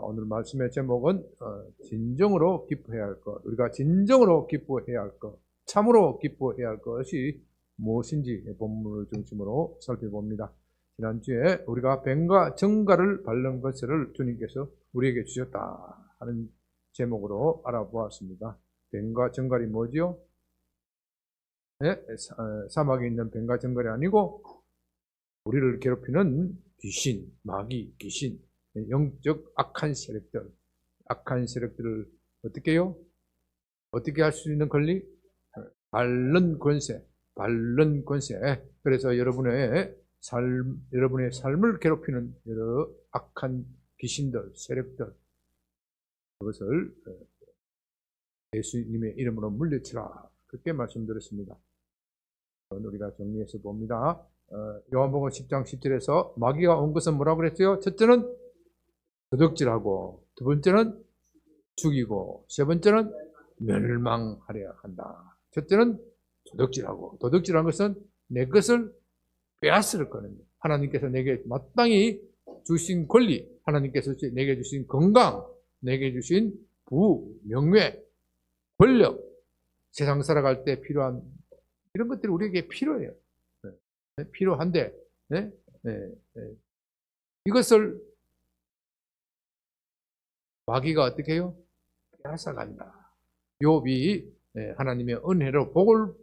오늘 말씀의 제목은 진정으로 기뻐해야 할 것, 우리가 진정으로 기뻐해야 할 것, 참으로 기뻐해야 할 것이 무엇인지 본문을 중심으로 살펴봅니다. 지난주에 우리가 뱀과 정갈을 밟는 것을 주님께서 우리에게 주셨다 하는 제목으로 알아보았습니다. 뱀과 정갈이 뭐지요? 네? 사막에 있는 뱀과 정갈이 아니고 우리를 괴롭히는 귀신, 마귀, 귀신, 영적 악한 세력들을 어떻게 해요? 어떻게 할 수 있는 권리? 밟는 권세. 그래서 여러분의 삶을 괴롭히는 여러 악한 귀신들, 세력들, 그것을 예수님의 이름으로 물리치라. 그렇게 말씀드렸습니다. 우리가 정리해서 봅니다. 요한복음 10장 10절에서 마귀가 온 것은 뭐라고 그랬어요? 첫째는 도둑질하고, 두 번째는 죽이고, 세 번째는 멸망하려 한다. 첫째는 도둑질한 것은 내 것을 빼앗을 거는 거예요. 하나님께서 내게 마땅히 주신 권리, 하나님께서 내게 주신 건강, 내게 주신 부, 명예, 권력, 세상 살아갈 때 필요한 이런 것들이 우리에게 필요해요. 필요한데 이것을 마귀가 어떻게 해요? 빼앗아간다. 욥이 하나님의 은혜로 복을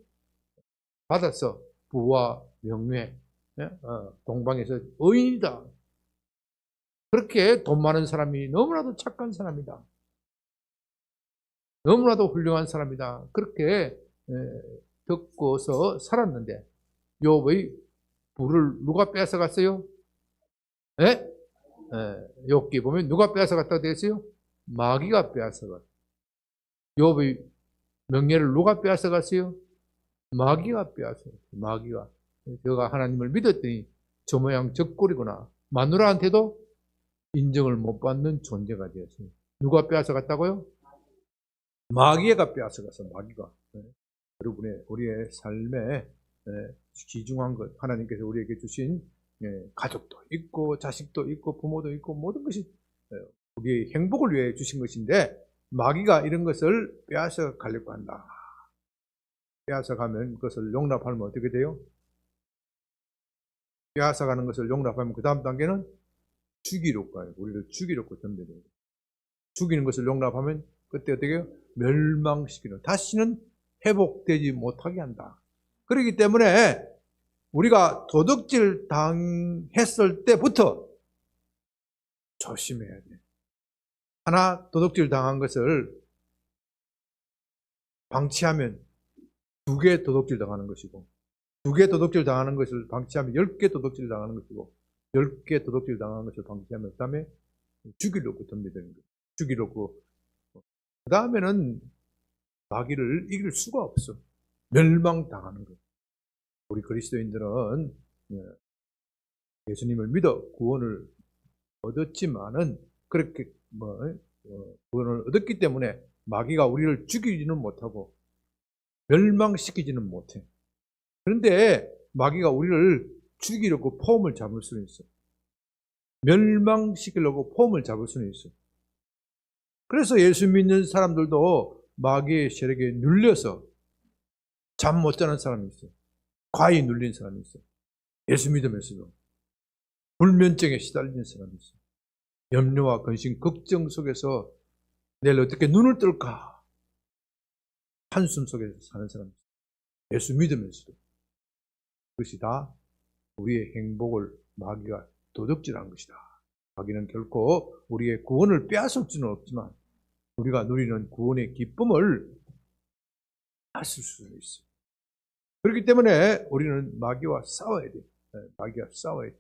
받아서 부와 명예, 동방에서 의인이다. 그렇게 돈 많은 사람이 너무나도 착한 사람이다. 너무나도 훌륭한 사람이다. 그렇게 듣고서 살았는데 욥의 부를 누가 빼앗아갔어요? 욥기 보면 누가 빼앗아갔다고 되어 있어요? 마귀가 빼앗아갔어요. 욥의 명예를 누가 빼앗아갔어요? 마귀가 빼앗아갔어요. 마귀가. 제가 하나님을 믿었더니 저 모양 저 꼴이구나. 마누라한테도 인정을 못 받는 존재가 되었어요. 누가 빼앗아갔다고요? 마귀가 빼앗아갔어요. 마귀가. 여러분의 우리의 삶에 귀중한 것, 하나님께서 우리에게 주신 가족도 있고 자식도 있고 부모도 있고 모든 것이 우리의 행복을 위해 주신 것인데 마귀가 이런 것을 빼앗아 가려고 한다. 빼앗아 가면 그것을 용납하면 어떻게 돼요? 빼앗아 가는 것을 용납하면 그 다음 단계는 죽이려고 가요. 우리를 죽이려고 덤벼요. 죽이는 것을 용납하면 그때 어떻게 해요? 멸망시키는, 다시는 회복되지 못하게 한다. 그렇기 때문에 우리가 도둑질 당했을 때부터 조심해야 돼. 하나 도둑질 당한 것을 방치하면 2개 도둑질 당하는 것이고, 2개 도둑질 당하는 것을 방치하면 10개 도둑질 당하는 것이고, 10개 도둑질 당하는 것을 방치하면 그 다음에 죽이려고 덤비되는 거예요. 죽이려고. 그 다음에는 마귀를 이길 수가 없어. 멸망당하는 거예요. 우리 그리스도인들은 예수님을 믿어 구원을 얻었지만은 그렇게 구원을 얻었기 때문에 마귀가 우리를 죽이지는 못하고 멸망시키지는 못해. 그런데 마귀가 우리를 죽이려고 폼을 잡을 수는 있어. 멸망시키려고 폼을 잡을 수는 있어. 그래서 예수 믿는 사람들도 마귀의 세력에 눌려서 잠 못 자는 사람이 있어요. 과히 눌린 사람이 있어요. 예수 믿으면서도 불면증에 시달리는 사람이 있어요. 염려와 근심, 걱정 속에서 내일 어떻게 눈을 뜰까 한숨 속에서 사는 사람이 있어요. 예수 믿으면서도. 그것이 다 우리의 행복을 마귀가 도둑질한 것이다. 마귀는 결코 우리의 구원을 빼앗을 수는 없지만 우리가 누리는 구원의 기쁨을 앗을 수는 있어요. 그렇기 때문에 우리는 마귀와 싸워야 돼요. 마귀와 싸워야 돼요.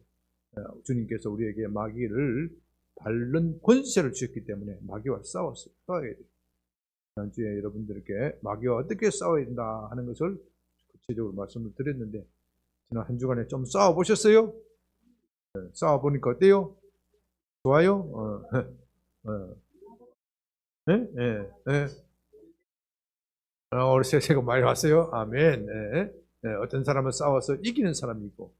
주님께서 우리에게 마귀를 밟는 권세를 주셨기 때문에 마귀와 싸워야 돼요. 지난주에 여러분들께 마귀와 어떻게 싸워야 된다 하는 것을 구체적으로 말씀을 드렸는데 지난 한 주간에 좀 싸워보셨어요? 싸워보니까 어때요? 좋아요? 어르신 제가 많이 왔어요. 아멘. 어떤 사람은 싸워서 이기는 사람이 있고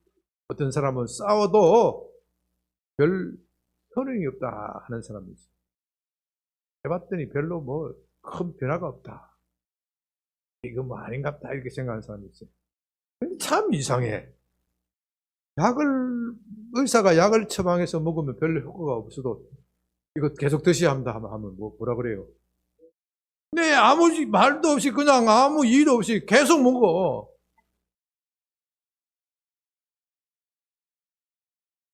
어떤 사람은 싸워도 별 효능이 없다 하는 사람이 있어요. 해봤더니 별로 뭐 큰 변화가 없다. 이거 뭐 아닌갑다 이렇게 생각하는 사람이 있어요. 근데 참 이상해. 의사가 약을 처방해서 먹으면 별로 효과가 없어도 이거 계속 드셔야 합니다 하면 뭐라 그래요? 네, 아무 말도 없이 그냥 아무 이유도 없이 계속 먹어.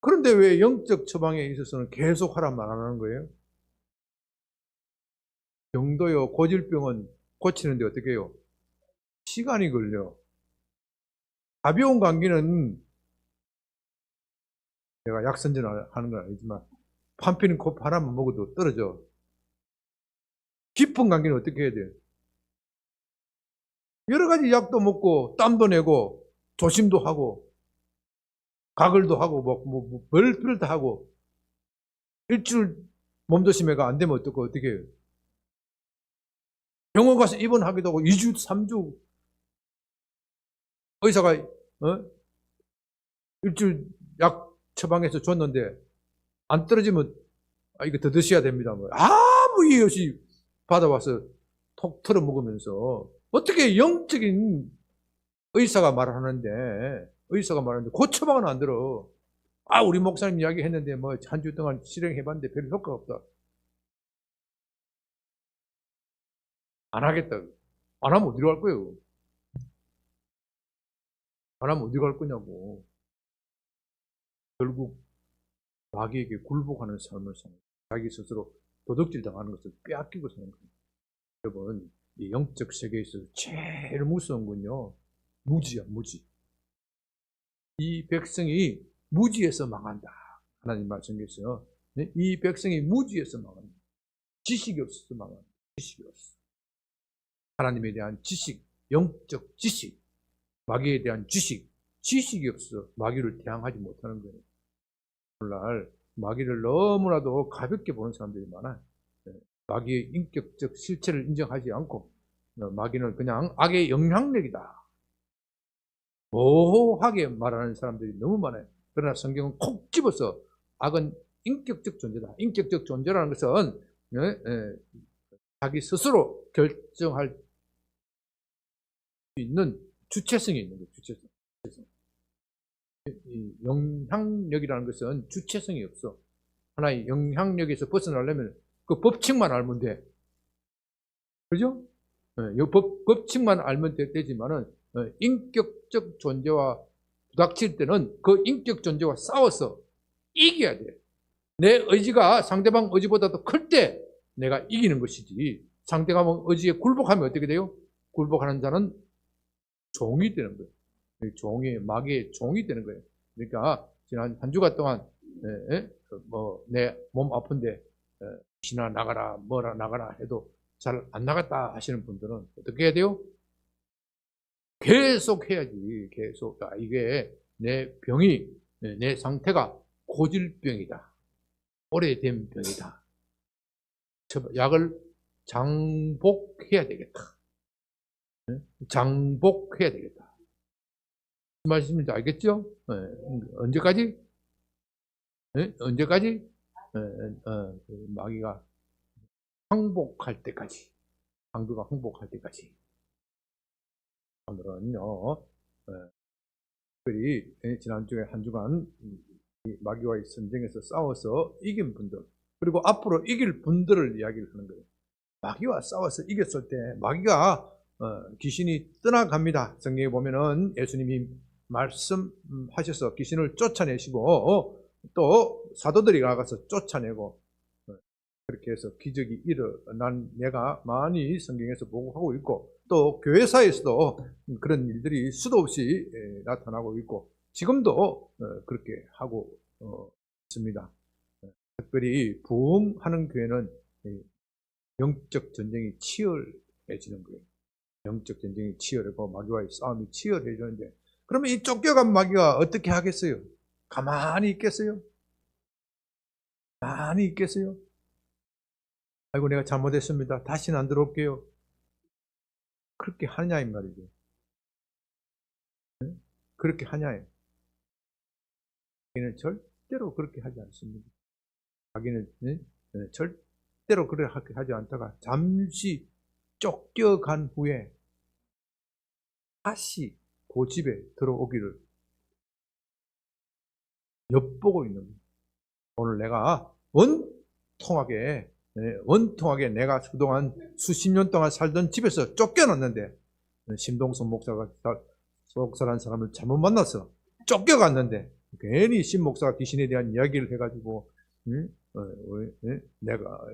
그런데 왜 영적 처방에 있어서는 계속 하란 말 안 하는 거예요? 병도요, 고질병은 고치는데 어떻게 해요? 시간이 걸려. 가벼운 감기는 내가 약 선전하는 건 아니지만 판피는 코 하나만 먹어도 떨어져. 깊은 감기는 어떻게 해야 돼요? 여러 가지 약도 먹고 땀도 내고 조심도 하고 가글도 하고 별별 다 하고 일주일 몸조심해가 안 되면 어떻게 해요? 병원 가서 입원하기도 하고 2주, 3주 의사가 일주일 약 처방해서 줬는데 안 떨어지면 이거 더 드셔야 됩니다. 뭐 아무 이유 없이 받아와서 톡 털어 먹으면서 어떻게 영적인 의사가 말하는데 그 처방은 안 들어. 우리 목사님 이야기 했는데 뭐 한 주 동안 실행해봤는데 별 효과가 없다. 안 하겠다. 안 하면 어디로 갈 거예요? 안 하면 어디 갈 거냐고. 결국 마귀에게 굴복하는 삶을 사는 거예요. 자기 스스로 도둑질 당하는 것을 빼앗기고 사는 거예요. 여러분, 이 영적 세계에서 제일 무서운 건요, 무지야, 무지. 이 백성이 무지에서 망한다. 하나님 말씀하셨어요. 네? 이 백성이 무지에서 망한다. 지식이 없어서 망한다. 지식이 없어. 하나님에 대한 지식, 영적 지식, 마귀에 대한 지식이 없어 마귀를 대항하지 못하는 거예요. 오늘날 마귀를 너무나도 가볍게 보는 사람들이 많아요. 마귀의 인격적 실체를 인정하지 않고 마귀는 그냥 악의 영향력이다. 모호하게 말하는 사람들이 너무 많아요. 그러나 성경은 콕 집어서 악은 인격적 존재다. 인격적 존재라는 것은 자기 스스로 결정할 수 있는 주체성이 있는 거예요. 주체성. 이 영향력이라는 것은 주체성이 없어. 하나의 영향력에서 벗어나려면 그 법칙만 알면 돼. 그죠? 이 법칙만 알면 되지만은 인격적 존재와 부닥칠 때는 그 인격 존재와 싸워서 이겨야 돼. 내 의지가 상대방 의지보다도 클 때 내가 이기는 것이지. 상대방 의지에 굴복하면 어떻게 돼요? 굴복하는 자는 종이 되는 거예요. 마귀의 종이 되는 거예요. 그러니까 지난 한 주간 동안 내 몸 아픈데 신나 나가라 뭐라 나가라 해도 잘 안 나갔다 하시는 분들은 어떻게 해야 돼요? 계속 해야지. 계속. 이게 내 병이, 내 상태가 고질병이다. 오래된 병이다. 약을 장복해야 되겠다. 장복해야 되겠다. 무슨 말씀인지 알겠죠? 언제까지? 언제까지? 마귀가 항복할 때까지. 강도가 항복할 때까지. 오늘은요, 특별히 지난주에 한 주간 마귀와의 전쟁에서 싸워서 이긴 분들, 그리고 앞으로 이길 분들을 이야기를 하는 거예요. 마귀와 싸워서 이겼을 때 마귀가 귀신이 떠나갑니다. 성경에 보면은 예수님이 말씀하셔서 귀신을 쫓아내시고 또 사도들이 나가서 쫓아내고 그렇게 해서 기적이 일어난 예가 많이 성경에서 보고하고 있고 또 교회사에서도 그런 일들이 수도 없이 나타나고 있고 지금도 그렇게 하고 있습니다. 특별히 부흥하는 교회는 영적 전쟁이 치열해지는 거예요. 영적 전쟁이 치열하고 마귀와의 싸움이 치열해지는데 그러면 이 쫓겨간 마귀가 어떻게 하겠어요? 가만히 있겠어요? 가만히 있겠어요? 아이고 내가 잘못했습니다. 다시는 안 들어올게요. 그렇게 하냐 이 말이죠. 그렇게 하냐예요. 자기는 절대로 그렇게 하지 않습니다. 자기는 절대로 절대로 그래 하지 않다가 잠시 쫓겨간 후에 다시 그 집에 들어오기를 엿보고 있는 거예요. 오늘 내가 원통하게 내가 그동안 수십 년 동안 살던 집에서 쫓겨났는데, 심동선 목사라는 사람을 잘못 만나서 쫓겨갔는데, 괜히 심 목사가 귀신에 대한 이야기를 해가지고 내가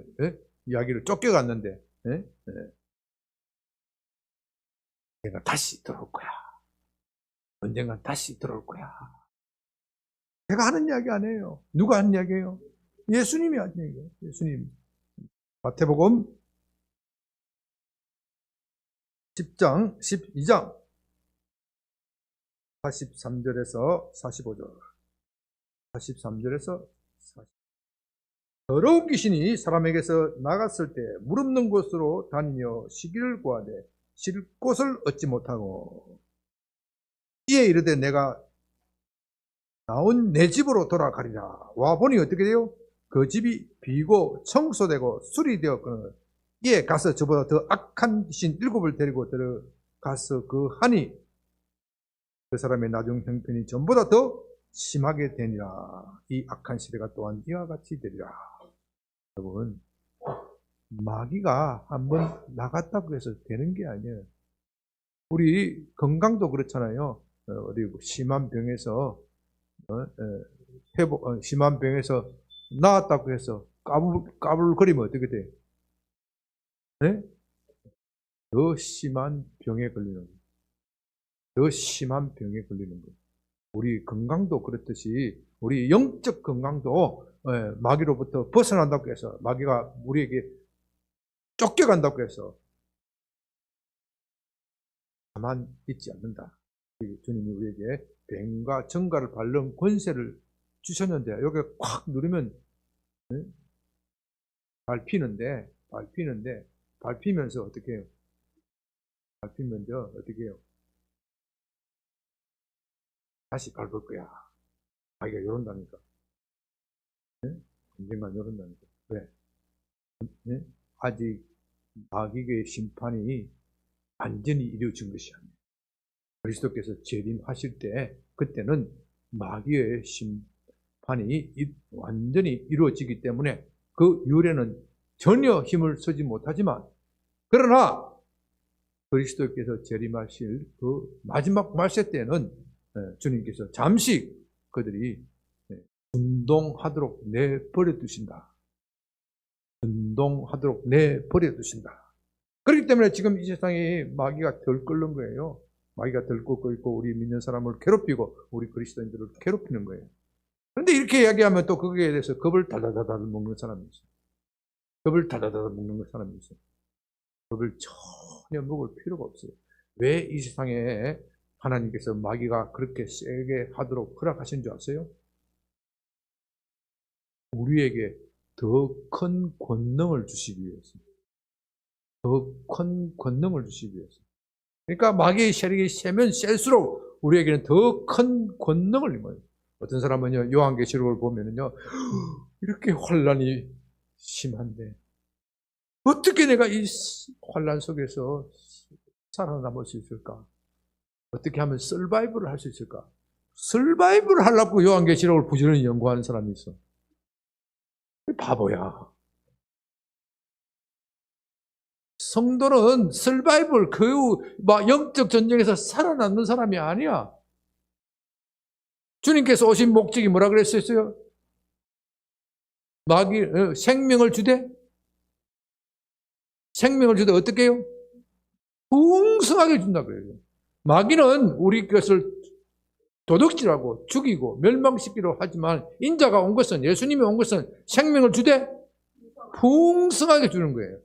이야기를 쫓겨갔는데 내가 다시 들어올 거야. 언젠간 다시 들어올 거야. 제가 하는 이야기 아니에요. 누가 하는 이야기예요? 예수님이 하는 이야기예요. 예수님. 마태복음 10장 12장 43절에서 45절 43절에서 40절 더러운 귀신이 사람에게서 나갔을 때 물 없는 곳으로 다니며 쉬기를 구하되 쉴 곳을 얻지 못하고 이에 이르되 내가 나온 내 집으로 돌아가리라. 와보니 어떻게 돼요? 그 집이 비고 청소되고 수리되었거늘 이에 가서 저보다 더 악한 귀신 7을 데리고 들어가서 그 하니 그 사람의 나중 형편이 전보다 더 심하게 되니라. 이 악한 시대가 또한 이와 같이 되리라. 여러분, 마귀가 한번 나갔다고 해서 되는 게 아니에요. 우리 건강도 그렇잖아요. 우리 심한 병에서 심한 병에서 나았다고 해서 까불거리면 어떻게 돼? 네? 더 심한 병에 걸리는 거예요. 더 심한 병에 걸리는 거예요. 우리 건강도 그렇듯이 우리 영적 건강도 마귀로부터 벗어난다고 해서 마귀가 우리에게 쫓겨간다고 해서 가만 있지 않는다. 주님이 우리에게 뱀과 정갈을 밟는 권세를 주셨는데 여기 콱 누르면 밟히면서 어떻게 해요? 밟히면서 어떻게 해요? 다시 밟을 거야. 마귀가 이런다니까. 언젠간 이런다니까. 왜? 아직 마귀의 심판이 완전히 이루어진 것이 아니에요. 그리스도께서 재림하실 때 그때는 마귀의 심판이 완전히 이루어지기 때문에 그 이후에는 전혀 힘을 쓰지 못하지만 그러나 그리스도께서 재림하실 그 마지막 말세 때는 주님께서 잠시 그들이 순동하도록 내버려 두신다. 순동하도록 내버려 두신다. 그렇기 때문에 지금 이 세상에 마귀가 덜 끓는 거예요. 마귀가 덜 끓고 있고 우리 믿는 사람을 괴롭히고 우리 그리스도인들을 괴롭히는 거예요. 그런데 이렇게 이야기하면 또 거기에 대해서 겁을 달달달 먹는 사람이 있어요. 겁을 달달달 먹는 사람이 있어요. 겁을 전혀 먹을 필요가 없어요. 왜 이 세상에 하나님께서 마귀가 그렇게 세게 하도록 허락하신 줄 아세요? 우리에게 더 큰 권능을 주시기 위해서. 더 큰 권능을 주시기 위해서. 그러니까 마귀의 세력이 세면 셀수록 우리에게는 더 큰 권능을 입어요. 어떤 사람은요, 요한계시록을 보면은요, 이렇게 환란이 심한데, 어떻게 내가 이 환란 속에서 살아남을 수 있을까? 어떻게 하면 서바이벌을 할 수 있을까? 서바이벌을 하려고 요한계시록을 부지런히 연구하는 사람이 있어. 바보야. 성도는 서바이벌, 영적 전쟁에서 살아남는 사람이 아니야. 주님께서 오신 목적이 뭐라 그랬었어요? 생명을 주되? 생명을 주되 어떻게 해요? 풍성하게 준다 그래요. 마귀는 우리 것을 도둑질하고 죽이고 멸망시키려 하지만 인자가 온 것은, 예수님이 온 것은 생명을 주되 풍성하게 주는 거예요.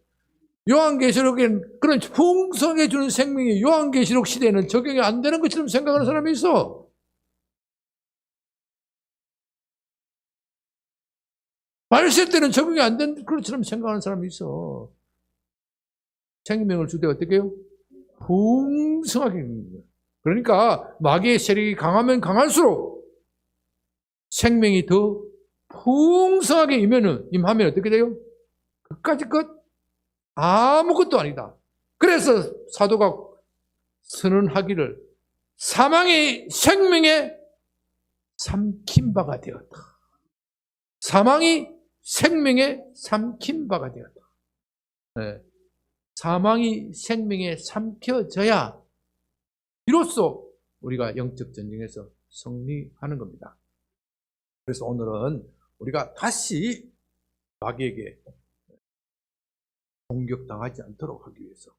요한계시록엔 그런 풍성하게 주는 생명이 요한계시록 시대에는 적용이 안 되는 것처럼 생각하는 사람이 있어. 말세 때는 적용이 안 되는 것처럼 생각하는 사람이 있어. 생명을 주되 어떻게 해요? 풍성하게 주는 거예요. 그러니까 마귀의 세력이 강하면 강할수록 생명이 더 풍성하게 임하면 어떻게 돼요? 그까짓 것 아무것도 아니다. 그래서 사도가 선언하기를 사망이 생명에 삼킨 바가 되었다. 사망이 생명에 삼킨 바가 되었다. 네. 사망이 생명에 삼켜져야 비로소 우리가 영적 전쟁에서 승리하는 겁니다. 그래서 오늘은 우리가 다시 마귀에게 공격당하지 않도록 하기 위해서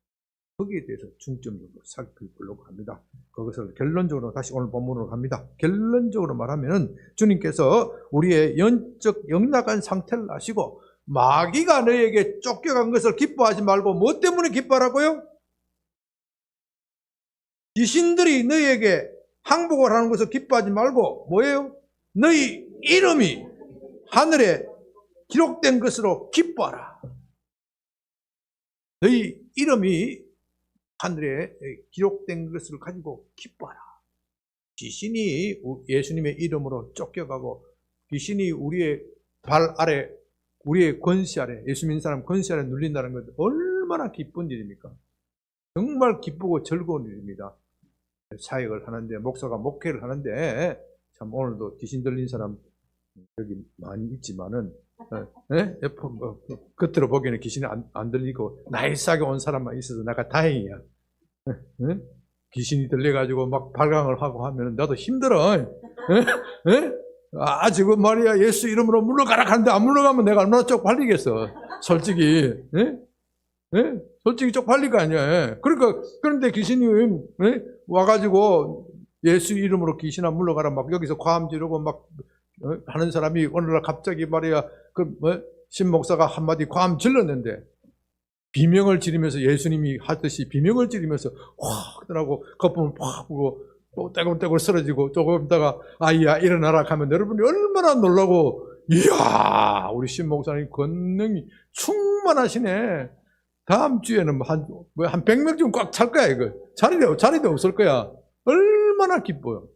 거기에 대해서 중점적으로 살펴보려고 합니다. 그것을 결론적으로 다시 오늘 본문으로 갑니다. 결론적으로 말하면 주님께서 우리의 영적 영락한 상태를 아시고 마귀가 너에게 쫓겨간 것을 기뻐하지 말고 뭐 때문에 기뻐하라고요? 귀신들이 너에게 항복을 하는 것을 기뻐하지 말고 뭐예요? 너희 이름이 하늘에 기록된 것으로 기뻐하라. 너희 이름이 하늘에 기록된 것을 가지고 기뻐하라. 귀신이 예수님의 이름으로 쫓겨가고 귀신이 우리의 발 아래, 우리의 권세 아래, 예수 믿는 사람 권세 아래 눌린다는 것 얼마나 기쁜 일입니까? 정말 기쁘고 즐거운 일입니다. 사역을 하는데, 목사가 목회를 하는데 참 오늘도 귀신 들린 사람 여기 많이 있지만은 겉으로 보기에는 귀신이 안 들리고 나이스하게 온 사람만 있어서 내가 다행이야. 귀신이 들려가지고 막 발광을 하고 하면 나도 힘들어. 지금 말이야 예수 이름으로 물러가라 하는데 안 물러가면 내가 얼마나 쪽팔리겠어. 솔직히. 솔직히 쪽팔릴 거 아니야. 그런데 귀신이 와가지고 예수 이름으로 귀신아 물러가라 막 여기서 과음 지르고 막 하는 사람이 오늘날 갑자기 말이야 신 목사가 한마디 과음 질렀는데 비명을 지르면서 예수님이 하듯이 비명을 지르면서 확 하더라고 거품을 팍 부고 또 떼굴떼굴 쓰러지고 조금 있다가 아이야 일어나라 하면 여러분이 얼마나 놀라고 이야 우리 신 목사님 권능이 충만하시네. 다음 주에는 한 100명쯤 꽉 찰 거야 이거. 자리도 없을 거야. 얼마나 기뻐요.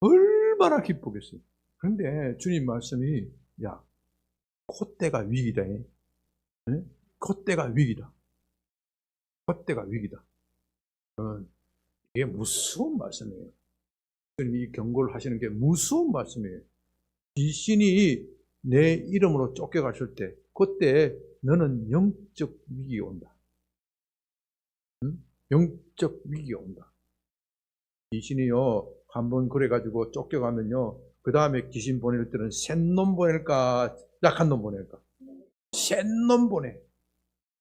얼마나 기쁘겠어요. 그런데 주님 말씀이 야 콧대가 위기다. 콧대가 위기다. 콧대가 위기다. 이게 무서운 말씀이에요. 이 경고를 하시는 게 무서운 말씀이에요. 귀신이 내 이름으로 쫓겨갔을 때 그때 너는 영적 위기가 온다. 영적 위기가 온다. 귀신이요 한번 그래가지고 쫓겨가면요 그 다음에 귀신 보낼 때는 센 놈 보낼까 약한 놈 보낼까? 센 놈 보내.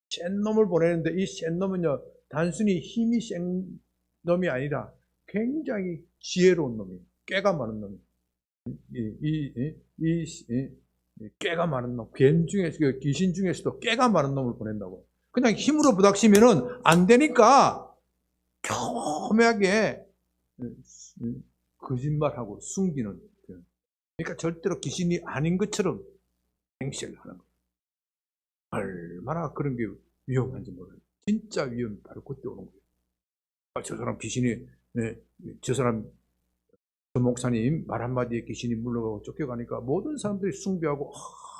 센 놈을 보내는데 이 센 놈은요 단순히 힘이 센 놈이 아니라 굉장히 지혜로운 놈이, 꾀가 많은 놈이. 꾀가 많은 놈, 귀신 중에서도 꾀가 많은 놈을 보낸다고. 그냥 힘으로 부닥치면은 안 되니까 교묘하게 거짓말하고 숨기는. 그러니까 절대로 귀신이 아닌 것처럼 행실을 하는 거예요. 얼마나 그런 게 위험한지 몰라요. 진짜 위험이 바로 그때 오는 거예요. 저 사람 귀신이, 저 목사님 말 한마디에 귀신이 물러가고 쫓겨가니까 모든 사람들이 숭배하고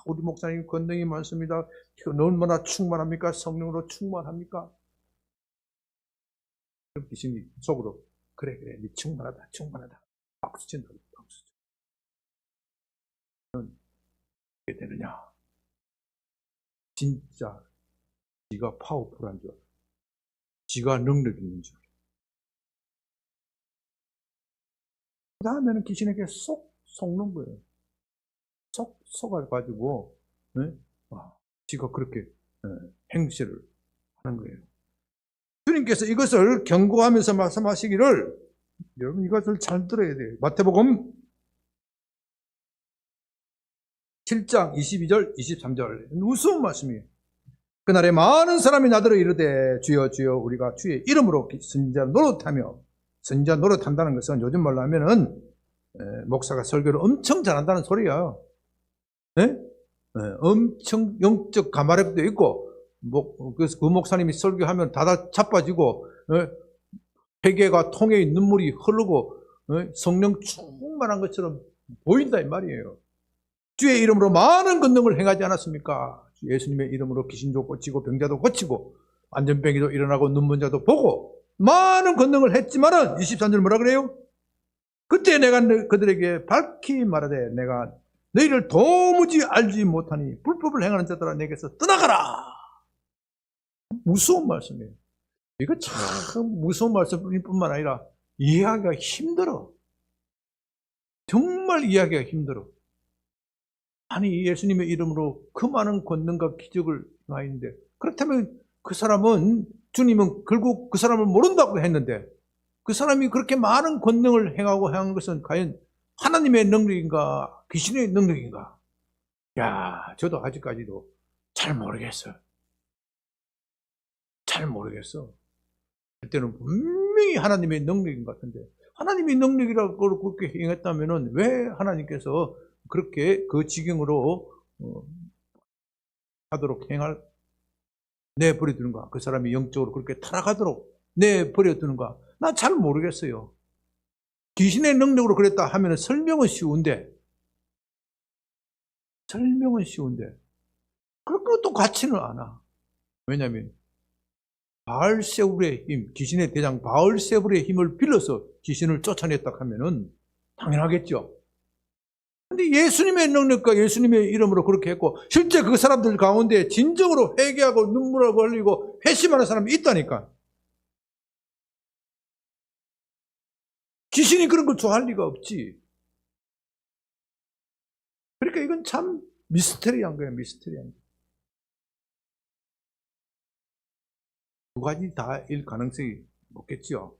우리 목사님 권능이 많습니다. 얼마나 충만합니까? 성령으로 충만합니까? 그럼 귀신이 속으로 그래 네 충만하다 박수친다. 어떻게 되느냐? 진짜 지가 파워풀한 줄 알아. 지가 능력 있는 줄 알아. 그 다음에는 귀신에게 쏙 속는 거예요. 쏙 속아가지고 지가 그렇게 행실을 하는 거예요. 주님께서 이것을 경고하면서 말씀하시기를 여러분 이것을 잘 들어야 돼요. 마태복음 7장 22절 23절 무서운 말씀이에요. 그날에 많은 사람이 나더러 이르되 주여 주여 우리가 주의 이름으로 선지자 노릇하며, 선지자 노릇한다는 것은 요즘 말로 하면은 목사가 설교를 엄청 잘한다는 소리야. 엄청 영적 가마력도 있고 그래서 그 목사님이 설교하면 다다 자빠지고 회개가 통에 눈물이 흐르고 성령 충만한 것처럼 보인다 이 말이에요. 주의 이름으로 많은 권능을 행하지 않았습니까? 예수님의 이름으로 귀신도 고치고 병자도 고치고 안전병이도 일어나고 눈먼 자도 보고 많은 권능을 했지만은 23절 뭐라 그래요? 그때 내가 그들에게 밝히 말하되 내가 너희를 도무지 알지 못하니 불법을 행하는 자들아 내게서 떠나가라. 무서운 말씀이에요. 이거 참 무서운 말씀뿐만 아니라 이해하기가 힘들어. 정말 이해하기가 힘들어. 아니 예수님의 이름으로 그 많은 권능과 기적을 행하는데 그렇다면 그 사람은 주님은 결국 그 사람을 모른다고 했는데 그 사람이 그렇게 많은 권능을 행하고 행한 것은 과연 하나님의 능력인가 귀신의 능력인가? 야, 저도 아직까지도 잘 모르겠어요. 잘 모르겠어. 그때는 분명히 하나님의 능력인 것 같은데 하나님의 능력이라고 그렇게 행했다면은 왜 하나님께서 그렇게 그 지경으로 하도록 내버려두는가? 그 사람이 영적으로 그렇게 타락하도록 내버려두는가? 난 잘 모르겠어요. 귀신의 능력으로 그랬다 하면 설명은 쉬운데 그런 것도 같지는 않아. 왜냐하면 바알세불의 힘, 귀신의 대장 바알세불의 힘을 빌려서 귀신을 쫓아냈다 하면은 당연하겠죠. 근데 예수님의 능력과 예수님의 이름으로 그렇게 했고 실제 그 사람들 가운데 진정으로 회개하고 눈물을 흘리고 회심하는 사람이 있다니까. 귀신이 그런 걸 좋아할 리가 없지. 그러니까 이건 참 미스터리한 거예요. 미스터리한 거. 두 가지 다일 가능성이 없겠죠.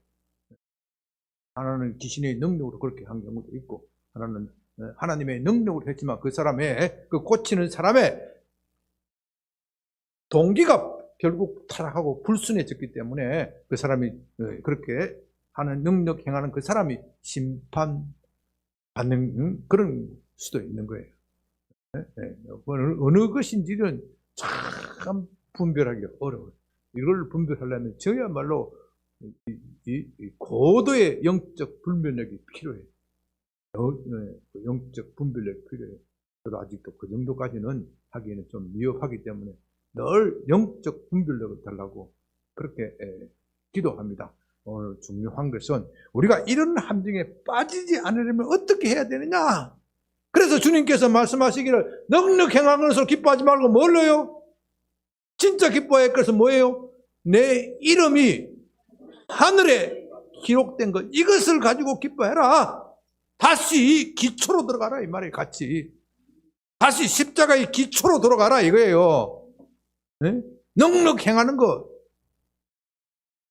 하나는 귀신의 능력으로 그렇게 한 경우도 있고 하나는 하나님의 능력으로 했지만 그 사람의 그 고치는 사람의 동기가 결국 타락하고 불순해졌기 때문에 그 사람이 그렇게 하는 능력 행하는 그 사람이 심판받는 그런 수도 있는 거예요. 어느 것인지는 참 분별하기 어려워요. 이걸 분별하려면 저야말로 이 고도의 영적 분별력이 필요해요. 영적 분별력이 필요해요. 저도 아직도 그 정도까지는 하기에는 좀 미흡하기 때문에 늘 영적 분별력을 달라고 그렇게 기도합니다. 오늘 중요한 것은 우리가 이런 함정에 빠지지 않으려면 어떻게 해야 되느냐? 그래서 주님께서 말씀하시기를 능력 행한 것으로 기뻐하지 말고 뭘로요? 진짜 기뻐할 것은 뭐예요? 내 이름이 하늘에 기록된 것 이것을 가지고 기뻐해라. 다시 기초로 들어가라 이 말이에요. 같이 다시 십자가의 기초로 들어가라 이거예요. 네? 능력 행하는 것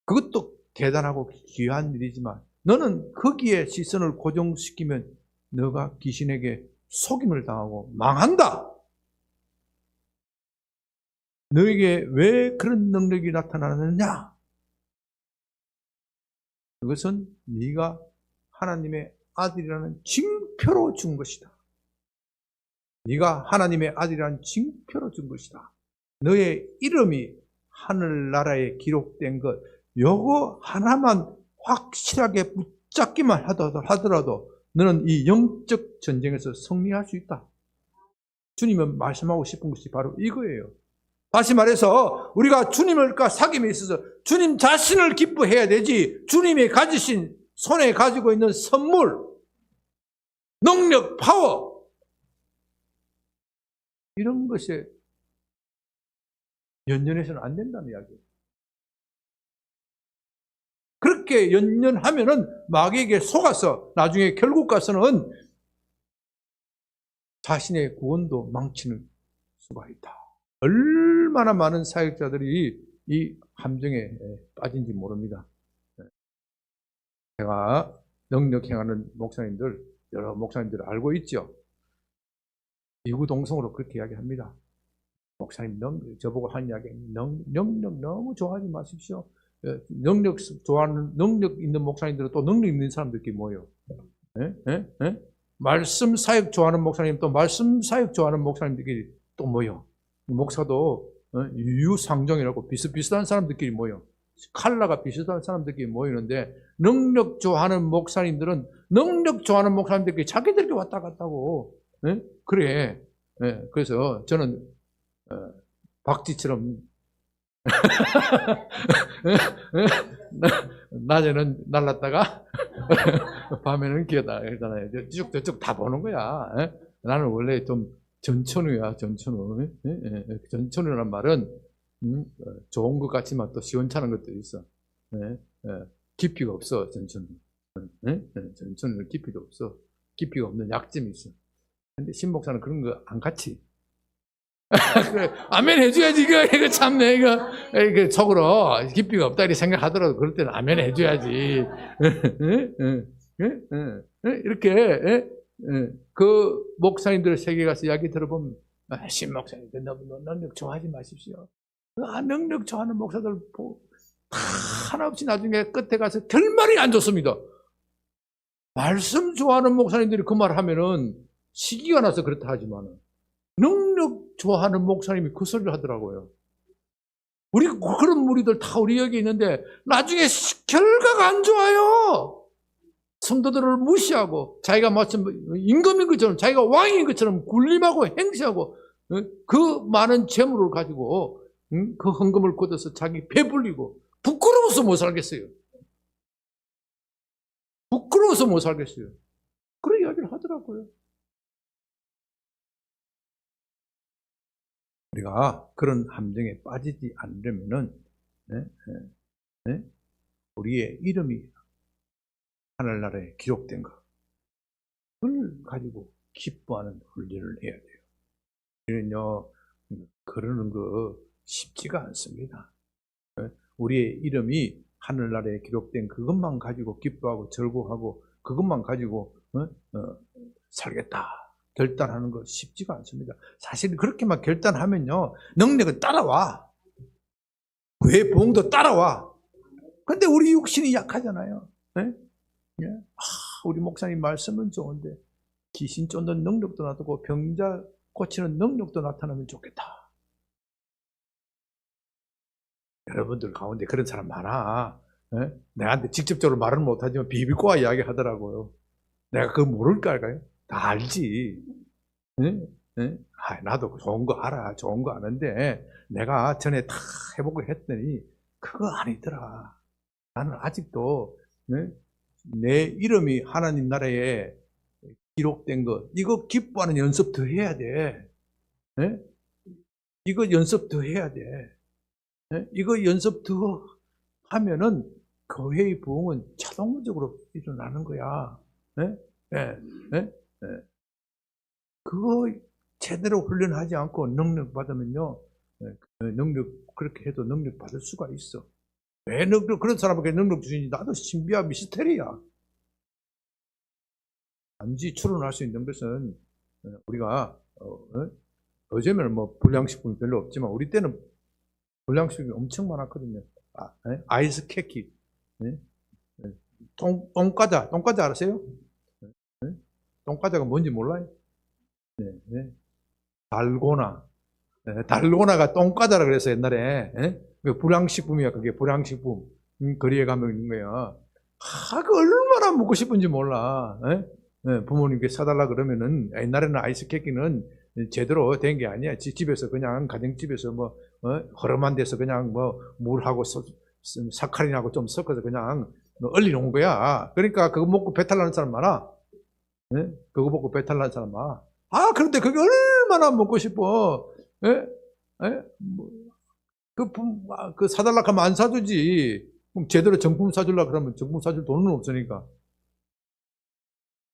그것도 대단하고 귀한 일이지만 너는 거기에 시선을 고정시키면 너가 귀신에게 속임을 당하고 망한다. 너에게 왜 그런 능력이 나타나느냐? 그것은 네가 하나님의 아들이라는 징표로 준 것이다. 네가 하나님의 아들이라는 징표로 준 것이다. 너의 이름이 하늘나라에 기록된 것 요거 하나만 확실하게 붙잡기만 하더라도 너는 이 영적 전쟁에서 승리할 수 있다. 주님은 말씀하고 싶은 것이 바로 이거예요. 다시 말해서 우리가 주님과 사귐에 있어서 주님 자신을 기뻐해야 되지 주님이 가지신 손에 가지고 있는 선물, 능력, 파워 이런 것에 연연해서는 안 된다는 이야기예요. 그렇게 연연하면은 마귀에게 속아서 나중에 결국 가서는 자신의 구원도 망치는 수가 있다. 얼마나 많은 사역자들이 이 함정에 빠진지 모릅니다. 제가 능력 행하는 목사님들, 여러 목사님들 알고 있죠. 이구동성으로 그렇게 이야기합니다. 목사님, 저보고 하는 이야기, 능력 너무 좋아하지 마십시오. 능력 있는 목사님들은 또 능력 있는 사람들끼리 모여요. 말씀 사역 좋아하는 목사님 또 말씀 사역 좋아하는 목사님들끼리 또 모여. 목사도 유상종이라고 비슷비슷한 사람들끼리 모여. 칼라가 비슷한 사람들끼리 모이는데 능력 좋아하는 목사님들은 능력 좋아하는 목사님들끼리 자기들끼리 왔다 갔다 하고 그래. 그래서 저는 박쥐처럼 낮에는 날랐다가 밤에는 기어다 그러잖아요. 저쪽 다 보는 거야. 나는 원래 좀 전천후야, 전천후. 전천후란 말은 좋은 것 같지만 또 시원찮은 것들이 있어. 깊이가 없어, 전천후. 전천후는 깊이가 없어. 깊이가 없는 약점이 있어. 근데 신목사는 그런 거 안 같이. 그래, 아멘 해줘야지. 이거 참네. 이거 속으로 깊이가 없다 이렇게 생각하더라도 그럴 때는 아멘 해줘야지. 이렇게 그 목사님들 세계 가서 이야기 들어보면 신 목사님 너무 능력 좋아하지 마십시오. 능력 좋아하는 목사들 하나 없이 나중에 끝에 가서 결말이 안 좋습니다. 말씀 좋아하는 목사님들이 그 말 하면은 시기가 나서 그렇다 하지만은 능력 좋아하는 목사님이 그 소리를 하더라고요. 우리 그런 무리들 다 우리 여기 있는데 나중에 결과가 안 좋아요. 성도들을 무시하고 자기가 마침 임금인 것처럼 자기가 왕인 것처럼 군림하고 행세하고 그 많은 재물을 가지고 그 헌금을 걷어서 자기 배불리고 부끄러워서 못 살겠어요. 부끄러워서 못 살겠어요. 그런 이야기를 하더라고요. 우리가 그런 함정에 빠지지 않으려면은 우리의 이름이 하늘나라에 기록된 것을 가지고 기뻐하는 훈련을 해야 돼요. 우리는요 그러는 거 쉽지가 않습니다. 우리의 이름이 하늘나라에 기록된 그것만 가지고 기뻐하고 절구하고 그것만 가지고 살겠다 결단하는 거 쉽지가 않습니다. 사실 그렇게만 결단하면요 능력은 따라와. 구의 보응도 따라와. 근데 우리 육신이 약하잖아요. 우리 목사님 말씀은 좋은데 귀신 쫓는 능력도 나타나고 병자 고치는 능력도 나타나면 좋겠다. 여러분들 가운데 그런 사람 많아. 내한테 직접적으로 말은 못하지만 비비꼬아 이야기 하더라고요. 내가 그거 모를까요? 다 알지. 나도 좋은 거 알아. 좋은 거 아는데 내가 전에 다 해보고 했더니 그거 아니더라. 나는 아직도 내 이름이 하나님 나라에 기록된 거 이거 기뻐하는 연습 더 해야 돼. 이거 연습 더 해야 돼. 이거 연습 더 하면은 교회의 부흥은 자동적으로 일어나는 거야. 그거 제대로 훈련하지 않고 능력 받으면요, 능력 그렇게 해도 능력 받을 수가 있어. 왜 능력 그런 사람에게 능력 주시니 나도 신비한 미스테리야. 단지 추론할 수 있는 것은 우리가 요즘에는 뭐 불량식품이 별로 없지만 우리 때는 불량식품이 엄청 많았거든요. 아이스 캐키, 똥과자 알았어요? 똥과자가 뭔지 몰라요? 달고나가 똥과자라 그래서 옛날에 불량식품이야. 그게 불량식품. 거리에 가면 있는 거야. 그 얼마나 먹고 싶은지 몰라. 부모님께 사달라 그러면은 옛날에는 아이스 캐키는 제대로 된 게 아니야. 집에서 그냥 가정집에서 뭐 허름한 데서 그냥 뭐 물하고 사카린하고 좀 섞어서 그냥 얼리놓은 거야. 그러니까 그거 먹고 배탈 나는 사람 많아. 그거 먹고 배탈 나는 사람 많아. 그런데 그게 얼마나 먹고 싶어. 그 사달라 하면 안 사주지. 그럼 제대로 정품 사주려고 그러면 정품 사줄 돈은 없으니까.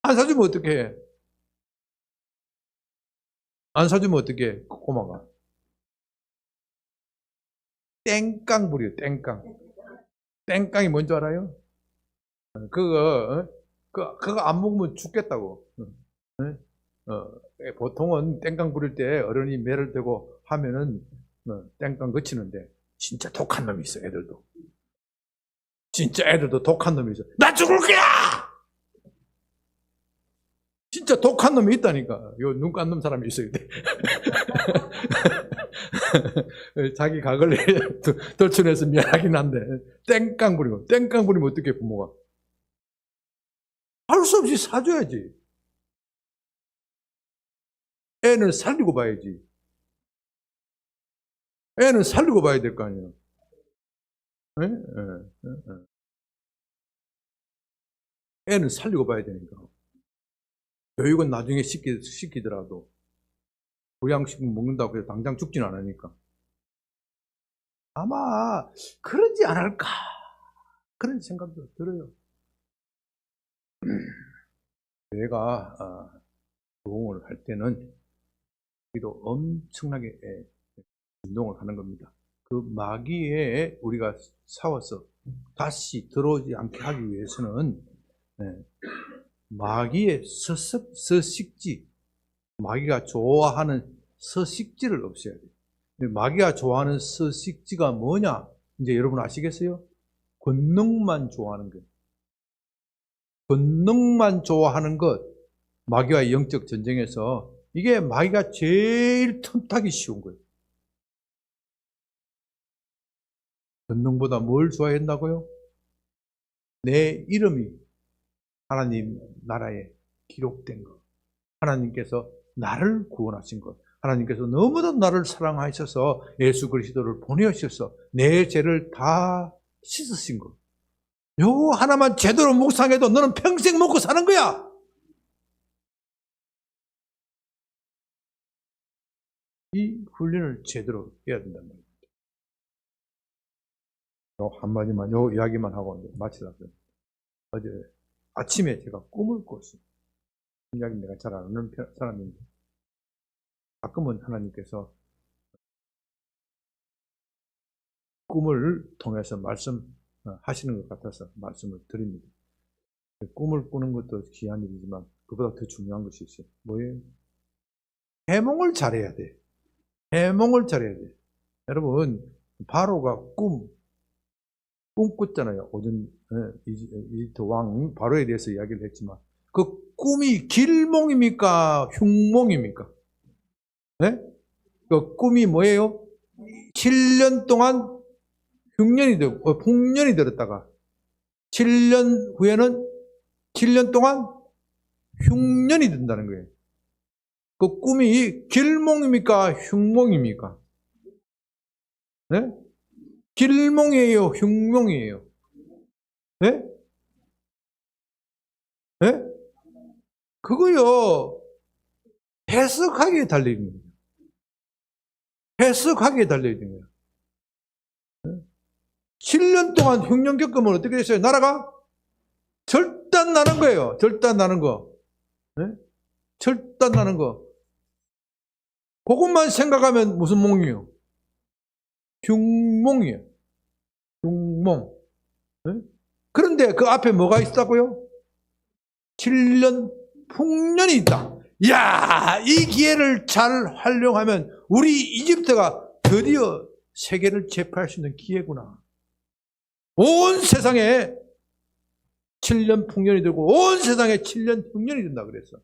안 사주면 어떻게 해? 안 사주면 어떻게 해? 꼬마가. 땡깡 부려, 땡깡. 땡깡이 뭔지 알아요? 그거 안 먹으면 죽겠다고. 보통은 땡깡 부릴 때 어른이 매를 대고 하면은 땡깡 거치는데 진짜 독한 놈이 있어, 애들도. 진짜 애들도 독한 놈이 있어. 나 죽을 거야! 진짜 독한 놈이 있다니까. 요 눈 깐 놈 사람이 있어요. 자기 각을 돌출해서 미안하긴 한데 땡깡 부리면 어떻게 부모가? 할 수 없이 사줘야지. 애는 살리고 봐야지. 애는 살리고 봐야 될 거 아니에요. 예? 예, 예. 애는 살리고 봐야 되니까. 교육은 나중에 시키더라도 보양식 먹는다고 해서 당장 죽진 않으니까. 아마 그러지 않을까 그런 생각도 들어요. 내가 부흥을 할 때는 우리도 엄청나게 운동을 하는 겁니다. 그 마귀에 우리가 싸워서 다시 들어오지 않게 하기 위해서는 마귀의 서식지, 마귀가 좋아하는 서식지를 없애야 돼요. 마귀가 좋아하는 서식지가 뭐냐? 이제 여러분 아시겠어요? 권능만 좋아하는 거예요. 권능만 좋아하는 것, 마귀와의 영적 전쟁에서 이게 마귀가 제일 틈타기 쉬운 거예요. 권능보다 뭘 좋아한다고요? 내 이름이 하나님 나라에 기록된 것, 하나님께서 나를 구원하신 것, 하나님께서 너무도 나를 사랑하셔서 예수 그리스도를 보내셔서 내 죄를 다 씻으신 것. 요 하나만 제대로 묵상해도 너는 평생 먹고 사는 거야. 이 훈련을 제대로 해야 된단 말이에요. 요 한마디만, 요 이야기만 하고 이제 마치려고요. 어제 아침에 제가 꿈을 꿨어요. 이야기 내가 잘 아는 사람인데 가끔은 하나님께서 꿈을 통해서 말씀하시는 것 같아서 말씀을 드립니다. 꿈을 꾸는 것도 귀한 일이지만 그보다 더 중요한 것이 있어요. 뭐예요? 해몽을 잘해야 돼. 해몽을 잘해야 돼. 여러분, 바로가 꿈 꿨잖아요. 오전 이집트 왕 바로에 대해서 이야기를 했지만 그 꿈이 길몽입니까? 흉몽입니까? 네? 그 꿈이 뭐예요? 7년 동안 풍년이 들었다가 7년 후에는 7년 동안 흉년이 든다는 거예요. 그 꿈이 길몽입니까? 흉몽입니까? 네? 길몽이에요? 흉몽이에요? 네? 네? 그거요, 해석하기에 달려있는 거예요. 해석하기에 달려있는 거예요. 7년 동안 흉년 겪으면 어떻게 됐어요? 나라가 절단 나는 거예요. 절단 나는 거. 네? 절단 나는 거. 그것만 생각하면 무슨 몽이에요? 흉몽이에요. 흉몽. 네? 그런데 그 앞에 뭐가 있다고요? 7년 풍년이 있다. 이야, 이 기회를 잘 활용하면 우리 이집트가 드디어 세계를 제패할 수 있는 기회구나. 온 세상에 7년 풍년이 들고 온 세상에 7년 흉년이 된다 그랬어.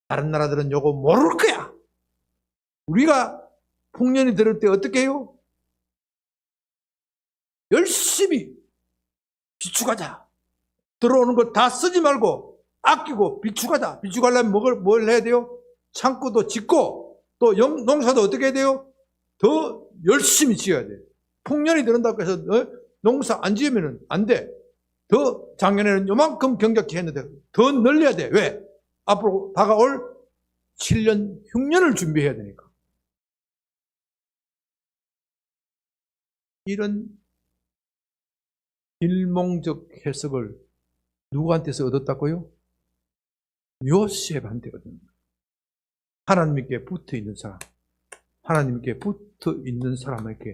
다른 나라들은 요거 모를 거야. 우리가 풍년이 들을 때 어떻게 해요? 열심히 비축하자. 들어오는 거 다 쓰지 말고 아끼고 비축하자. 비축하려면 뭘 해야 돼요? 창고도 짓고 또 농사도 어떻게 해야 돼요? 더 열심히 지어야 돼. 풍년이 들은다고 해서 농사 안 지으면 안 돼. 더 작년에는 요만큼 경작해 했는데 더 늘려야 돼. 왜? 앞으로 다가올 7년 흉년을 준비해야 되니까. 이런 일몽적 해석을 누구한테서 얻었다고요? 요셉한테 얻은 거예요. 하나님께 붙어 있는 사람, 하나님께 붙어 있는 사람에게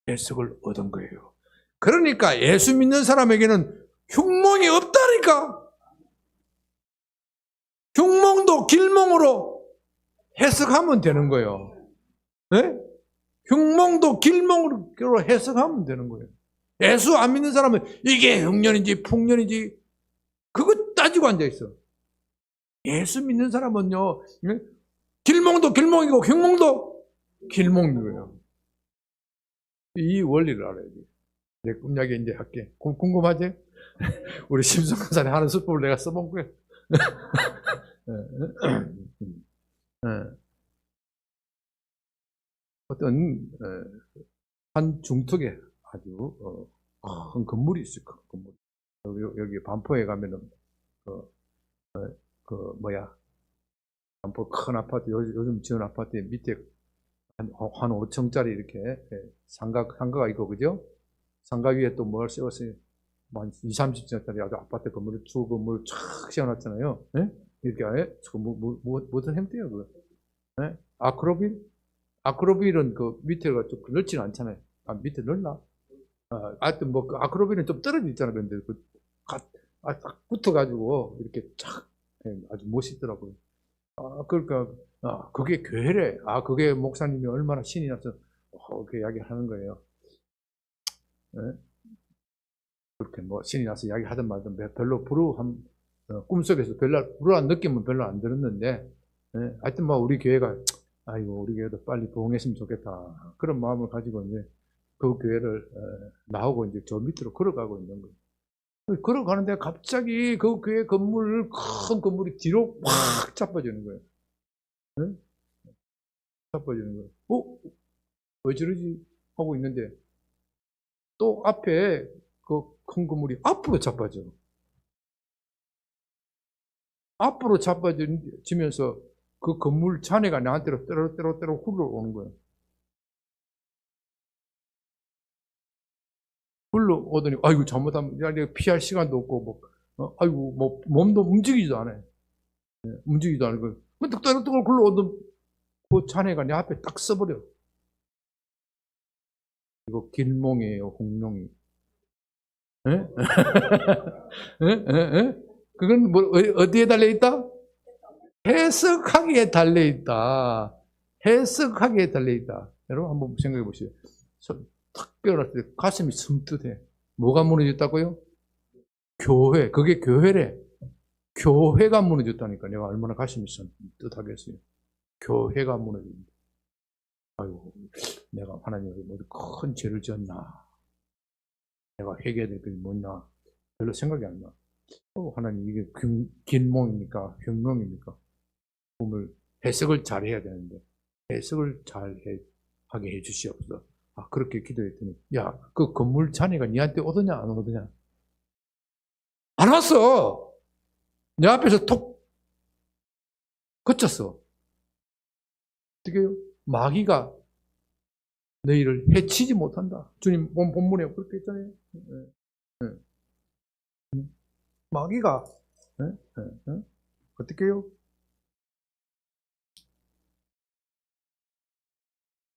해석을 얻은 거예요. 그러니까 예수 믿는 사람에게는 흉몽이 없다니까. 흉몽도 길몽으로 해석하면 되는 거예요. 네? 흉몽도 길몽으로 해석하면 되는 거예요. 예수 안 믿는 사람은 이게 흉년인지 풍년인지 그거 따지고 앉아있어. 예수 믿는 사람은요, 길몽도 길몽이고 흉몽도 길몽인 거예요. 이 원리를 알아야 돼. 내 꿈이야기 이제 할게. 궁금하지? 우리 심성 간사님 하는 수법을 내가 써본 거야. 어떤 한 중턱에 아주 큰 건물이 있어요. 큰 건물. 여기 반포에 가면은 반포 큰 아파트, 요즘 지은 아파트 밑에 한 5층짜리 이렇게 상가가 있고, 그죠? 상가 위에 또 뭘 세웠어요? 한 2, 30층짜리 아주 아파트 건물을 주 건물을 쫙 세워놨잖아요. 예? 이렇게 무슨 형태예요, 그거? 예? 아크로빌은 그 밑에가 좀 넓지는 않잖아요. 밑에 넓나? 하여튼 그 아크로빌은 좀 떨어져 있잖아. 그런데 딱 붙어가지고 이렇게 쫙 아주 멋있더라고요. 그러니까 그게 교회래. 그게 목사님이 얼마나 신이 나서 그렇게 이야기하는 거예요. 예? 그렇게 뭐 신이 나서 이야기하든 말든 별로 꿈속에서 별로 불우한 느낌은 별로 안 들었는데, 예? 하여튼 우리 교회가 아이고 우리 교회도 빨리 부흥했으면 좋겠다 그런 마음을 가지고 이제 그 교회를 나오고 이제 저 밑으로 걸어가고 있는 거예요. 걸어가는데 갑자기 그 교회 큰 건물이 뒤로 확 자빠지는 거예요. 네? 자빠지는 거예요. 왜 저러지? 하고 있는데 또 앞에 그 큰 건물이 앞으로 자빠져. 앞으로 자빠지면서 그 건물 잔해가 나한테로 때로 흘러오는 거예요. 흘러오더니 아이고 잘못하면 내가 피할 시간도 없고 아이고 몸도 움직이지도 않아요. 네, 움직이지도 않고 뚝뚝뚝 흘러오던 그 잔해가 내 앞에 딱 써버려. 이거 길몽이에요, 공룡이. 예? 그건 어디에 달려있다? 해석하기에 달려있다. 해석하기에 달려있다. 여러분 한번 생각해 보시죠. 탁 깨어났을 때 가슴이 섬뜩해. 뭐가 무너졌다고요? 교회. 그게 교회래. 교회가 무너졌다니까. 내가 얼마나 가슴이 섬뜩하겠어요. 교회가 무너집니다. 아이고, 내가 하나님에게 큰 죄를 지었나? 내가 회개해야 될 것이 뭐냐? 별로 생각이 안 나. 하나님, 이게 길몽입니까? 흉몽입니까? 꿈을 해석을 잘 해야 되는데, 해석을 잘 하게 해 주시옵소서. 그렇게 기도했더니, 야, 그 건물 잔해가 니한테 오더냐, 안 오더냐? 안 왔어! 내 앞에서 톡! 거쳤어. 어떻게 해요? 마귀가 너희를 해치지 못한다. 주님 본문에 그렇게 했잖아요. 마귀가 어떻게 해요?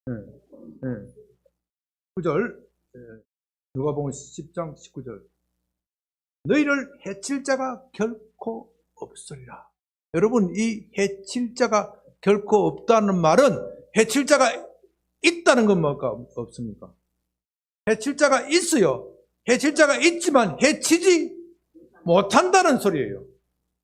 네. 9절 누가복음 10장 19절 너희를 해칠 자가 결코 없으리라. 여러분 이 해칠 자가 결코 없다는 말은 해칠 자가 있다는 건 뭐가 없습니까? 해칠 자가 있어요. 해칠 자가 있지만 해치지 못한다는 소리예요.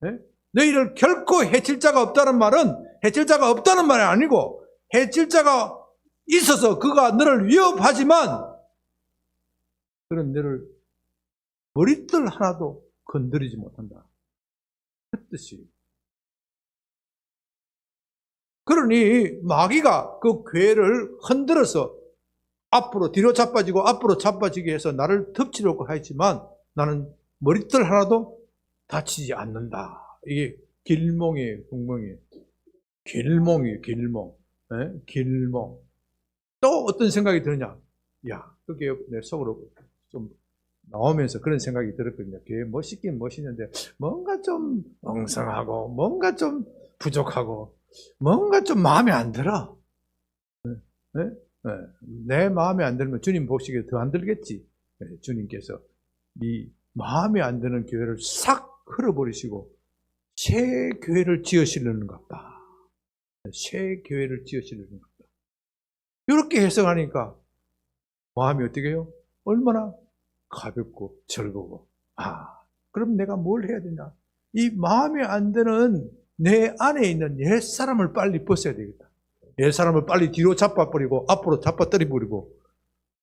네? 너희를 결코 해칠 자가 없다는 말은 해칠 자가 없다는 말이 아니고 해칠 자가 있어서 그가 너를 위협하지만 그는 너를 머리털 하나도 건드리지 못한다. 그 뜻이에요. 그러니 마귀가 그 괴를 흔들어서 앞으로 뒤로 자빠지고 앞으로 자빠지게 해서 나를 덮치려고 하지만 나는 머리털 하나도 다치지 않는다. 이게 길몽이에요, 흉몽이에요. 길몽이에요, 길몽. 네? 길몽. 또 어떤 생각이 드느냐? 야, 그게 내 속으로 좀 나오면서 그런 생각이 들었거든요. 그게 멋있긴 멋있는데 뭔가 좀 엉성하고 뭔가 좀 부족하고 뭔가 좀 마음에 안 들어. 네? 네? 네. 내 마음에 안 들면 주님 보시기에 더 안 들겠지. 네, 주님께서 이 마음에 안 드는 교회를 싹 흘어버리시고 새 교회를 지으시려는 것 같다. 새 교회를 지으시려는 것 같다. 이렇게 해석하니까 마음이 어떻게 해요? 얼마나 가볍고 즐거워. 그럼 내가 뭘 해야 되냐? 이 마음에 안 드는 내 안에 있는 옛 사람을 빨리 벗어야 되겠다. 옛 사람을 빨리 뒤로 잡아버리고 앞으로 잡아떨어버리고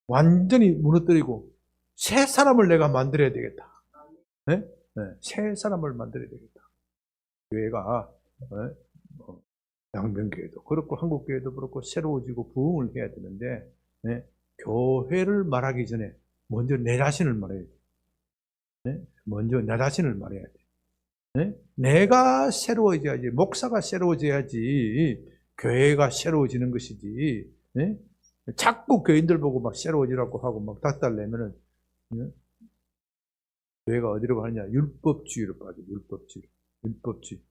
완전히 무너뜨리고 새 사람을 내가 만들어야 되겠다. 네? 네. 새 사람을 만들어야 되겠다. 교회가 양변교회도 그렇고 한국교회도 그렇고 새로워지고 부흥을 해야 되는데 교회를 말하기 전에 먼저 내 자신을 말해야 돼. 먼저 내 자신을 말해야 돼. 내가 새로워져야지, 목사가 새로워져야지 교회가 새로워지는 것이지. 자꾸 교인들 보고 막 새로워지라고 하고 막 닥달내면은 교회가 어디로 가느냐? 율법주의로 빠져. 율법주의.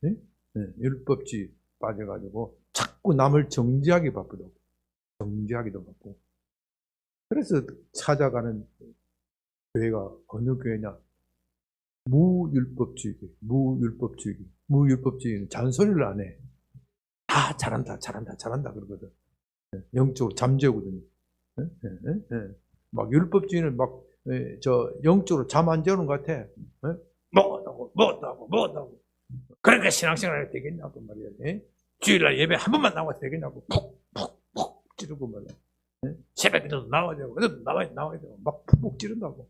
율법주의 빠져가지고 자꾸 남을 정죄하기 바쁘다고. 정죄하기도 바쁘고. 그래서 찾아가는 교회가 어느 교회냐? 무율법주의는 잔소리를 안 해. 다 잘한다 그러거든. 영적으로 잠재우거든요. 막 율법주의는 막 영적으로 잠 안 재우는 것 같아. 뭐하다고. 그러니까 신앙생활 되겠냐고 말이야. 주일날 예배 한 번만 나와도 되겠냐고 푹 찌르고 말이야. 새벽에도 나와야 되고 나와야 되고 막 푹 찌른다고.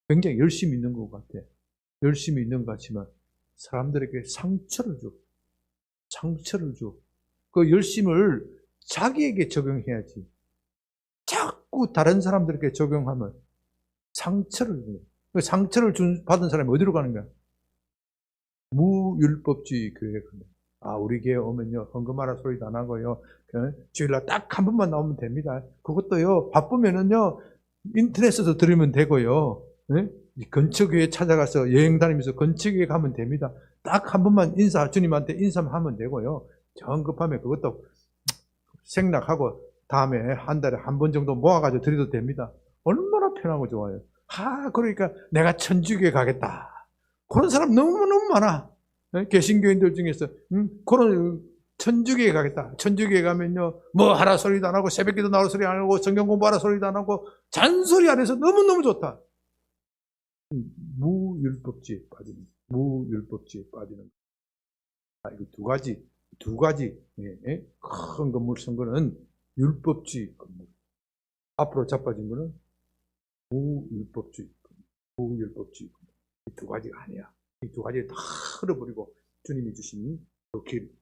굉장히 열심히 있는 것 같아. 열심히 있는 것 같지만 사람들에게 상처를 줘. 그 열심을 자기에게 적용해야지. 자꾸 다른 사람들에게 적용하면 상처를 줘요. 그 상처를 받은 사람이 어디로 가는 거야? 무율법주의 교회에 가는. 우리 교회 오면요, 헌금하라 소리도 안 하고요, 주일날 딱 한 번만 나오면 됩니다. 그것도요, 바쁘면은요, 인터넷에서 들으면 되고요, 근처교회 찾아가서 여행 다니면서 근처교회 가면 됩니다. 딱 한 번만 주님한테 인사하면 되고요, 정 급하면 그것도 생략하고 다음에 한 달에 한 번 정도 모아가지고 드려도 됩니다. 얼마나 편하고 좋아요. 그러니까 내가 천주교회 가겠다. 그런 사람 너무너무 많아. 개신교인들 중에서 그런 천주교회 가겠다. 천주교회 가면요, 뭐 하라 소리도 안 하고 새벽기도 나올 소리 안 하고 성경 공부하라 소리도 안 하고 잔소리 안 해서 너무너무 좋다. 무율법주의에 빠지는 이거 두 가지 큰 건물 선거는 율법주의 건물. 앞으로 자빠진 거는 무율법주의 건물. 이 두 가지가 아니야. 이 두 가지를 다 흘러버리고 주님이 주신 그 길,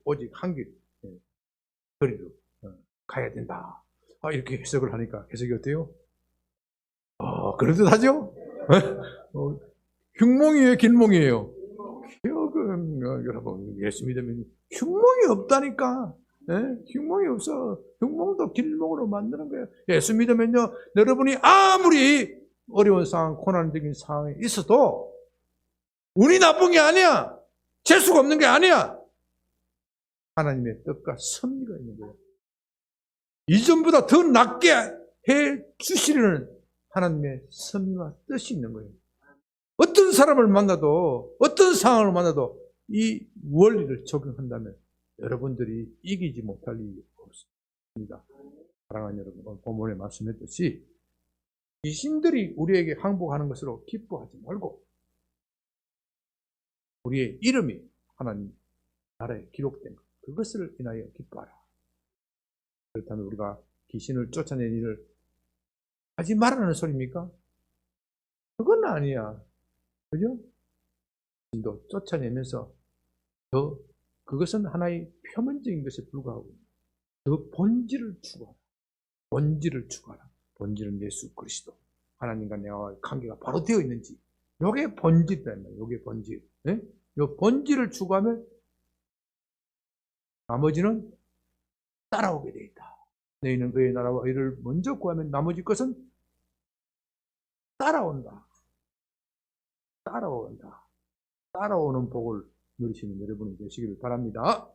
오직 한 길, 거리로 가야 된다. 이렇게 해석을 하니까 해석이 어때요? 그럴듯하죠? 흉몽이에요, 길몽이에요? 여러분, 예수 믿으면 흉몽이 없다니까. 흉몽이 없어. 흉몽도 길몽으로 만드는 거예요. 예수 믿으면요, 여러분이 아무리 어려운 상황, 고난적인 상황에 있어도 운이 나쁜 게 아니야. 재수가 없는 게 아니야. 하나님의 뜻과 섭리가 있는 거예요. 이전보다 더 낫게 해 주시려는 하나님의 섭리와 뜻이 있는 거예요. 어떤 사람을 만나도, 어떤 상황을 만나도 이 원리를 적용한다면 여러분들이 이기지 못할 일이 없습니다. 사랑하는 여러분, 본문에 말씀했듯이 귀신들이 우리에게 항복하는 것으로 기뻐하지 말고 우리의 이름이 하나님 나라에 기록된 것, 그것을 인하여 기뻐하라. 그렇다면 우리가 귀신을 쫓아내는 일을 하지 말라는 소리입니까? 그건 아니야. 그죠? 귀신도 쫓아내면서 그것은 하나의 표면적인 것에 불과하고 더 본질을 추구하라. 본질은 예수 그리스도. 하나님과 내와 관계가 바로 되어 있는지. 요게 본질이란 요게 본질. 요 본질을 추구하면 나머지는 따라오게 되어 있다. 너희는 그의 나라와 의를 먼저 구하면 나머지 것은 따라온다. 따라오는 복을 누리시는 여러분이 되시기를 바랍니다.